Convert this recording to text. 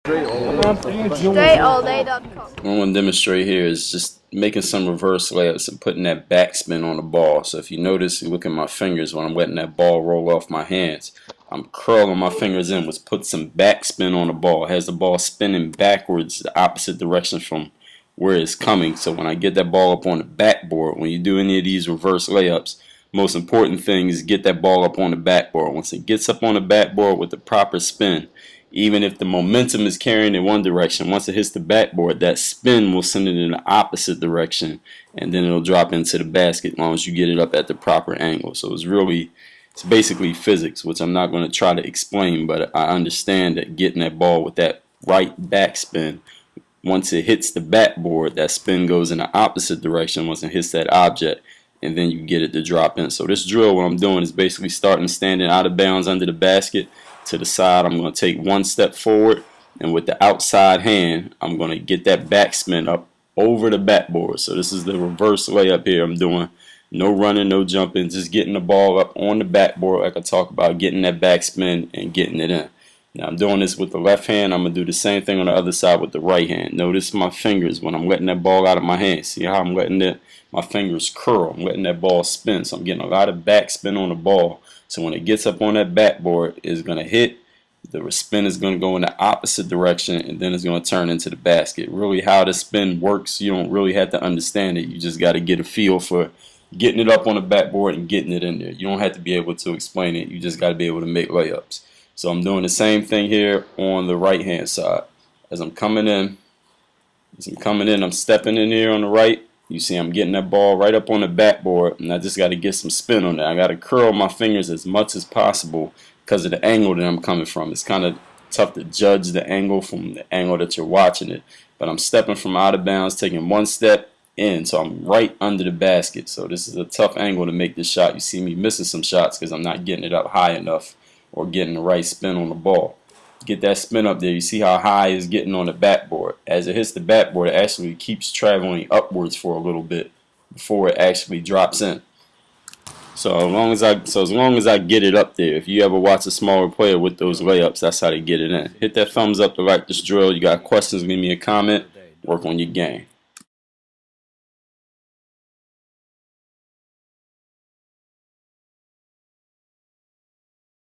DreAllDay.com. What I'm going to demonstrate here is just making some reverse layups and putting that backspin on the ball. So if you notice, you look at my fingers when I'm letting that ball roll off my hands, I'm curling my fingers in, which puts some backspin on the ball. It has the ball spinning backwards, the opposite direction from where it's coming. So when I get that ball up on the backboard, when you do any of these reverse layups, most important thing is get that ball up on the backboard. Once it gets up on the backboard with the proper spin, even if the momentum is carrying in one direction, once it hits the backboard, that spin will send it in the opposite direction, and then it'll drop into the basket as long as you get it up at the proper angle. So it's basically physics, which I'm not going to try to explain, but I understand that getting that ball with that right backspin, once it hits the backboard, that spin goes in the opposite direction once it hits that object, and then you get it to drop in. So this drill, what I'm doing is basically starting standing out of bounds under the basket. To the side, I'm going to take one step forward, and with the outside hand, I'm going to get that backspin up over the backboard. So this is the reverse layup here I'm doing. No running, no jumping, just getting the ball up on the backboard like I talked about, getting that backspin and getting it in. Now I'm doing this with the left hand. I'm going to do the same thing on the other side with the right hand. Notice my fingers when I'm letting that ball out of my hand. See how I'm letting my fingers curl. I'm letting that ball spin. So I'm getting a lot of backspin on the ball. So when it gets up on that backboard, it's going to hit. The spin is going to go in the opposite direction, and then it's going to turn into the basket. Really how the spin works, you don't really have to understand it. You just got to get a feel for getting it up on the backboard and getting it in there. You don't have to be able to explain it. You just got to be able to make layups. So I'm doing the same thing here on the right hand side. As I'm coming in, I'm stepping in here on the right. You see I'm getting that ball right up on the backboard, and I just got to get some spin on that. I got to curl my fingers as much as possible because of the angle that I'm coming from. It's kind of tough to judge the angle from the angle that you're watching it. But I'm stepping from out of bounds, taking one step in, so I'm right under the basket. So this is a tough angle to make this shot. You see me missing some shots because I'm not getting it up high enough or getting the right spin on the ball. Get that spin up there. You see how high it's getting on the backboard. As it hits the backboard, it actually keeps traveling upwards for a little bit before it actually drops in. So as long as I get it up there, if you ever watch a smaller player with those layups, that's how they get it in. Hit that thumbs up to like this drill. You got questions, leave me a comment. Work on your game.